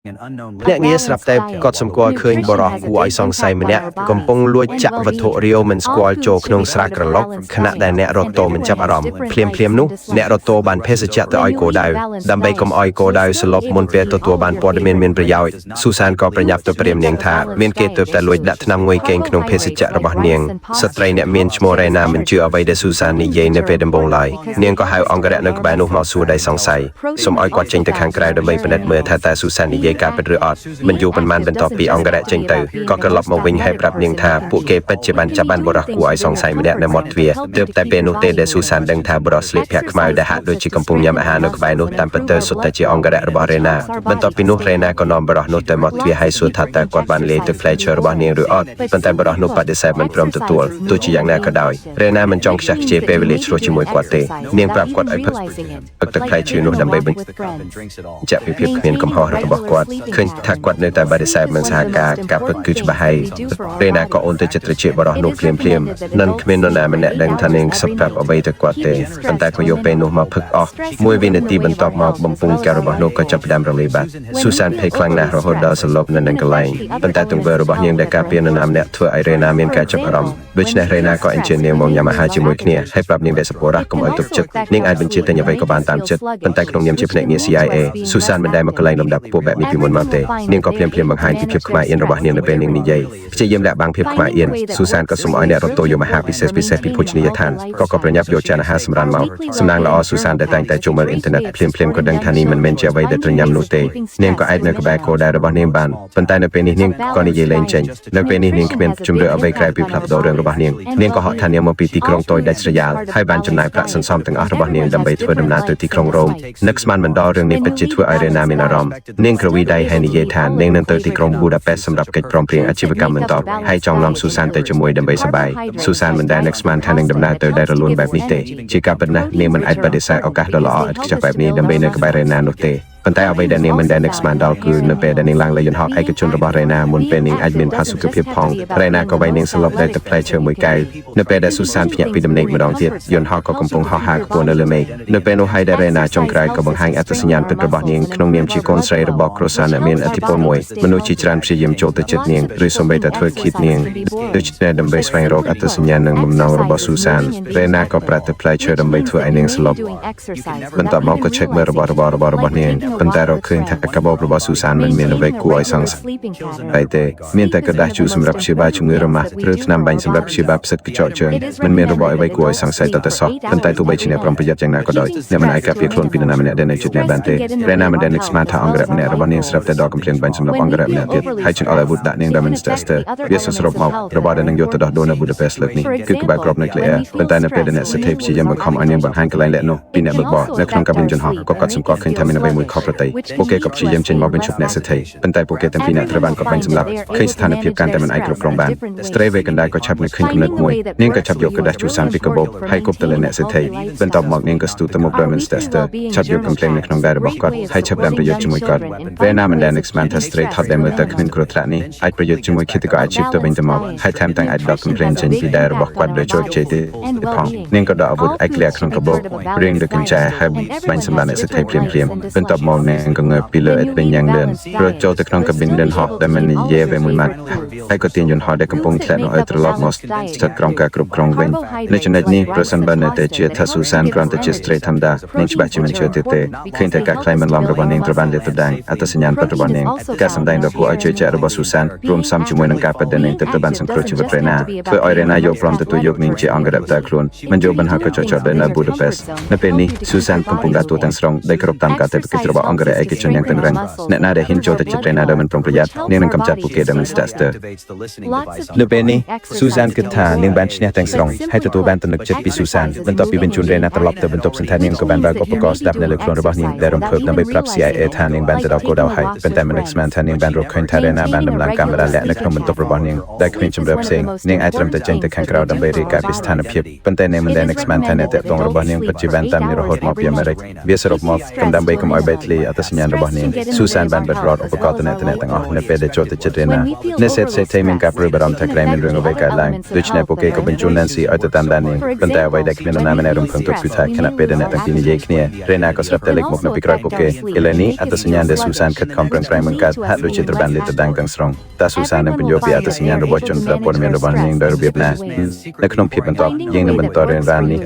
អ្នកងារស្រាប់តែគាត់សម្គាល់ឃើញបរិះគួរឲ្យសង្ស័យម្នាក់កំពុងលួចចាក់វត្ថុរាវមិនស្គាល់ចូលក្នុងស្រះក្រឡុកខណៈដែលអ្នករត់តូមិនចាប់អារម្មណ៍ភ្លាមនោះអ្នករត់តូបានភេសជ្ជៈទៅឲ្យគោដៅដើម្បីកុំឲ្យគោដៅសន្លប់មុនពេលទទួលបានព័ត៌មានប្រយោជន៍ស៊ូសានក៏ប្រញាប់ទៅព្រាមនាងថាមានគេទើបតែលួចដាក់ថ្នាំងុយគេងក្នុងភេសជ្ជៈរបស់នាងស្ត្រីអ្នកមានឈ្មោះរ៉េណាមិនជឿអ្វីដែលស៊ូសាននិយាយនៅពេលដំបូងឡើយនាងក៏ហៅអង្គរៈនៅក្បែរនោះមកសួរដោយសង្ស័យសូមឲ្យគាត់ចេញទៅខាងក្រៅដើម្បីពិនិត្យមើលថាតើស៊ូសាននិយាយការពិតឬអត់មិនយូរប៉ុន្មានបន្ទាប់ពីអង្គរៈចេញទៅក៏ត្រឡប់មកវិញហើយប្រាប់នាងថាពួកគេពិតជាបានចាប់បានបរិះគួរឲ្យសង្ស័យម្នាក់នៅមាត់ទ្វារទើបតែពេលនោះទេដែលស៊ូសានដឹងថាបរិះស្លៀកពាក់ខ្មៅដែលហាក់ដូចជាកំពុងញ៉ាំអាហារនៅក្បែរនោះតាមពិតទៅសុទ្ធតែជាអង្គរៈរបស់រ៉េណាបន្ទាប់ពីនោះរ៉េណាក៏នាំបរិះនោះទៅមាត់ទ្វារហើយសួរថាតើគាត់បានលាយទឹកផ្លែឈើរបស់នាងឬអត់ប៉ុន្តែបរិះនោះបដិសេធមិនព្រមទទួលទោះជាយ៉ាងណាក៏ដោយរ៉េណាមិនចង់ខ្ជះខ្ជាយពេលវេលាឆ្លោះជាមួយគាត់ទេនាងប្រាប់គាត់ឲ្យផឹកទឹកផ្លែឈើនោះដើម្បីបញ្ជាក់ពីភាពគ្មានកំហុសរបស់គាត់ឃើញថាគាត់នៅតែបដិសេធមិនសហការផឹកគឺច្បាស់ហើយរ៉េណាក៏អូនទៅចិត្តត្រជាបរិះនោះភ្លាមនឹងគ្មាននរណាម្នាក់ដឹងថានាងសឹកប្រាប់អ្វីទៅគាត់ទេប៉ុន្តែក៏យកពេលនោះមកផឹកអស់មួយវិនាទីបន្ទាប់មកបំពង់កែវរបស់នោះក៏ចាប់ផ្ដើមរលាយបាត់ស៊ូសានភ័យខ្លាំងណាស់រហូតដល់សន្លប់នៅនឹងកន្លែងប៉ុន្តែទង្វើរបស់នាងដែលការពារនរណាម្នាក់ធ្វើឲ្យរ៉េណាមានការចាប់អារម្មណ៍ដូច្នេះរ៉េណាក៏អញ្ជើញនាងមកញ៉ាំអាហារជាមួយគ្នាហើយប្រាប់នាងដែលសប្បុរសកុំឲ្យទុកចិត្តនាងអាចបញ្ជាទិញអ្វីក៏បានតាមចិត្តប៉ុន្តែក្នុងនាមជាភ្នាក់ងារ CIA ស៊ូសានមិនដែលមកកន្លែងលំដាប់ខ្ពស់បែបនេះពីមុនមកទេនាងក៏ភ្លាមបង្ហាញពីភាពខ្មាស់អៀនរបស់នាងនៅពេលនាងនិយាយព្យាយាមលាក់បាំងភាពខ្មាស់អៀនស៊ូសានក៏សូមឲ្យអ្នករត់តូយកអាហារពិសេសពីភោជនីយដ្ឋានក៏ប្រញាប់យកចានអាហារសម្រានមកសំណាងល្អស៊ូសានដែលតែងតែចូលមើលអ៊ីនធឺណិតភ្លាមក៏ដឹងថានេះមិនមែនជាអ្វីដែលត្រូវញ៉ាំនោះទេនាងក៏អាចនៅក្បែរគោលដៅរបស់នាងបានប៉ុន្តែនៅពេលនេះនាងក៏និយាយលេងចេញនៅពេលនេះនាងគ្មានជំរឿអ្វីក្រៅពីផ្លាស់ប្ដូររឿងរបស់នាងក៏ហៅថានាងមកពីទីក្រុងតូចដាច់ស្រយាលហើយបានចំណាយប្រាក់សន្សំទាំងអស់របស់នាងដើម្បីធ្វើដំណើរទៅទីក្រុងរ៉ូមនឹកស្មានមិនដល់រឿងនេះពិតជាធ្វើឲ្យរ៉េណាមានអារម្មណ៍នាងក្រវីដៃហើយនិយាយថានាងនឹងទៅទីក្រុងប៊ូដាប៉េសសម្រាប់កិច្ចព្រមព្រៀងអាជីវកម្មបន្តហើយចង់នាំស៊ូសានទៅជាមួយដើម្បីសប្បាយស៊ូសានមិនដែលនឹកស្មានថានឹងដំណើរទៅដែលរលូនបែបនេះទេជាការពិតណាស់នាងមិនអាចបដិសេធឱកាសដ៏ល្អឥតខ្ចោះបែបនេះដើម្បីនៅក្បែររ៉េណានោះទេប៉ុន្តែអ្វីដែលនាងមិនដែលនឹកស្មានដល់គឺនៅពេលដែលនាងឡើងលើយន្តហោះឯកជនរបស់រ៉េណាមុនពេលនាងអាចមានផាសុកភាពផងរ៉េណាក៏វាយនាងសន្លប់ដោយទឹកផ្លែឈើមួយកែវនៅពេលដែលស៊ូសានភ្ញាក់ពីដំណេកម្ដងទៀតយន្តហោះក៏កំពុងហោះហើរខ្ពស់នៅលើមេឃនៅពេលនោះហើយដែលរ៉េណាចុងក្រោយក៏បង្ហាញអត្តសញ្ញាណពិតរបស់នាងក្នុងនាមជាកូនស្រីរបស់គ្រួសារអ្នកមានឥទ្ធិពលមួយមនុស្សជាច្រើនព្យាយាមចូលទៅជិតនាងឬសូម្បីតែធ្វើឃាតនាងដូច្នេះដើម្បីស្វែងរកអត្តសញ្ញាណនិងបំណងរបស់ស៊ូសានរ៉េណាក៏ប្រាក់ទឹកផ្លែឈើដើម្បីធ្វើឲ្យនាងសន្លប់បន្ទាប់មកក៏ឆែកមើលរបស់នាងប៉ុន្តែរកឃើញកាបូបរបស់ស៊ូសានមិនមានអ្វីគួរឲ្យសង្ស័យទេមានតែกระดาษជូរសម្រាប់ព្យាបាលជំងឺរ៉ូម៉ាស់ឬថ្នាំបាញ់សម្រាប់ព្យាបាលផ្សិតកញ្ចក់ជើងមិនមានរបស់អ្វីគួរឲ្យសង្ស័យតតែសោះប៉ុន្តែទោះបីជាអ្នកប្រុងប្រយ័ត្នយ៉ាងណាក៏ដោយអ្នកមិនអាចការពារខ្លួនពីនរណាម្នាក់ដែលនៅជិតអ្នកបានទេរ៉េណាមិនដែលនឹកស្មានថាអង្គរៈម្នាក់របស់នាងស្រាប់តែដកកំភ្លៀងបាញ់សម្រាប់អង្គរៈម្នាក់ទៀតហើយចង្អុលអាវុធដាក់នាងដល់មិនស្ទើរវាសរុបមករបស់ដែលនឹងយកទៅដោះដូរនៅប៊ូដាប៉េសលើកនេះគឺក្បាលក្របនុយក្លេអ៊ែរប៉ុន្តែនៅពេលដែលអ្នកសិទ្ធិព្យាយាមបង្ខំឲ្យនាងបង្ហាញកន្លែងលាក់នោះពីអ្នកបើកបរនៅក្នុងកាប៊ីនយន្តហោះក៏គាត់សម្គាល់ឃើញថាមានអ្វីមួយខុសប្រតិពួកគេក៏ព្យាយាមចេញមកបញ្ឈប់អ្នកសិទ្ធិប៉ុន្តែពួកគេទាំងពីរអ្នកត្រូវបានកប់បាញ់សម្លាប់ឃើញស្ថានភាពកាន់តែមិនអាចគ្រប់គ្រងបានស្ត្រីវ័យកណ្ដាលក៏ឆាប់នឹកឃើញគំនិតមួយនាងក៏ឆាប់យកกระดาษជូរសានពីកាបូបហើយគប់ទៅលើអ្នកសិទ្ធិបន្ទាប់មកនាងក៏ស្ទុះទៅមុខដោយមិនស្ទះស្ទើរឆាប់យកកំភ្លែងនៅក្នុងដៃរបស់គាត់ហើយឆាប់បានប្រយុទ្ធជាមួយគាត់ពេលណាមិនដែលនឹកស្មានថាស្ត្រីថតដែលមើលទៅគ្មានគ្រោះថ្នាក់នេះអាចប្រយុទ្ធជាមួយឃាតករអាជីពទៅវិញទៅមកហើយថែមទាំងអាចដកកំភ្លែងចេញពីដៃរបស់គាត់ដោយជោគជ័យទៀតផងនាងក៏ដកអាវុធឯកលាក្នុងកាបូបរៀងដូចកញ្ចែហើយបាញ់សម្លាប់អ្នកសិទ្ធិភ្លាមបន្ទាប់មកនាងក៏ងើបពីលើឥដ្ឋពេញយ៉ាងលឿនព្រោះចូលទៅក្នុងកាប៊ីនយន្តហោះដែលមិននិយាយអ្វីមួយម៉ាត់ហើយក៏ទាញយន្តហោះដែលកំពុងធ្លាក់នោះឲ្យត្រឡប់មកស្ថិតក្រោមការគ្រប់គ្រងវិញនៅចំណុចនេះប្រសិនបើនៅតែជាថាស៊ូសានគ្រាន់តែជាស្ត្រីធម្មតានាងច្បាស់ជាមិនជឿទៀតទេឃើញតែការខ្លាយបន្លំរបស់នាងត្រូវបានលាតត្រដាងអត្តសញ្ញាណពិតរបស់នាងការសម្ដែងដ៏គួរឲ្យជឿជាក់របស់ស៊ូសានរួមផ្សំជាមួយនឹងការពិតដែលនាងទៅបានសង្គ្រោះជីវិតរ៉េណាធ្វើឲ្យរ៉េណាយកព្រមទទួលយកនាងជាអង្គរៈផ្ទាល់ខ្លួនមិនយកបញ្ហាក៏ចោទដោយនៅប៊ូដាប៉េសនៅពេលនេះស៊ូសានកំពុងដាក់ទូទាំងស្រុងដែលគ្រប់តាមការតែបកិច្ចរបស់អង្គរៈឯកជនយ៉ាងតឹងរ៉ឹងអ្នកណាដែលហ៊ានចូលទៅជិតរ៉េណាដោយមិនប្រុងប្រយ័ត្ននាងនឹងកម្ចាត់ពួកគេដោយមិនស្ទះស្ទើរនៅពេលនេះស៊ូសានគិតថានាងបានឈ្នះទាំងស្រុងហើយទទួលបានទំនុកចិត្តពីស៊ូសានបន្ទាប់ពីបញ្ជូនរ៉េណាត្រឡប់ទៅបន្ទប់សន្តានាងក៏បានបើកឧបករណ៍ស្ដាប់នៅលើខ្លួនរបស់នាងដែលរំភើបដើម្បីប្រាប់ CIA ថានាងបានទៅដល់គោលដៅហើយប៉ុន្តែមិននឹកស្មានថានាងបានរកឃើញថារ៉េណាបានដំឡើងកាមេរ៉ាលាក់នៅក្នុងបន្ទប់របស់នាងដែលគ្មានជម្រើសផ្សេងនាងអាចត្រឹមតែចេញទៅខាងក្រៅដើម្បីរាយការណ៍ពីស្ថានភាពប៉ុន្តែនាងមិនដែលនឹកស្មានថាអ្នកតាក់ទងរបស់នាងពិតជាបានតាមនាងរហូតមកពីអាមេរិកវាសរុបមកដើម្បីកុំឲ្យបែកធ្លាយ ลีอัตสัญญาณระบบนี้สุสานบันบัดรอดอุปกรณ์ต่างๆในเป็นโจทย์จิตเรนะในเซตเทมิงกับเรือบรมทักไรมันเรื่องเอาไว้การล้างโดยเฉพาะโปเกก็เป็นจูนนันซีอัตตามด้านนี้เป็นแต่ไว้ได้ขณะนั้นในรวมถึงตัวพิธาขณะเป็นในต่างที่นิยมเนี่ยเรนาก็สลับแต่เล็กมุกในปิกรอยโปเกเอเลนี้อัตสัญญาณเดสุสานขัดคำเปลี่ยนแปลงมันกัดหัดโดยจิตรบันเลตดังกังสรงแต่สุสานนั้นเป็นโยปีอัตสัญญาณระบบจนประปนเมียนระบบนี้โดยระเบียบนะในขนมพิบันตอบยิ่งในบรรทอเรียนร้านนี้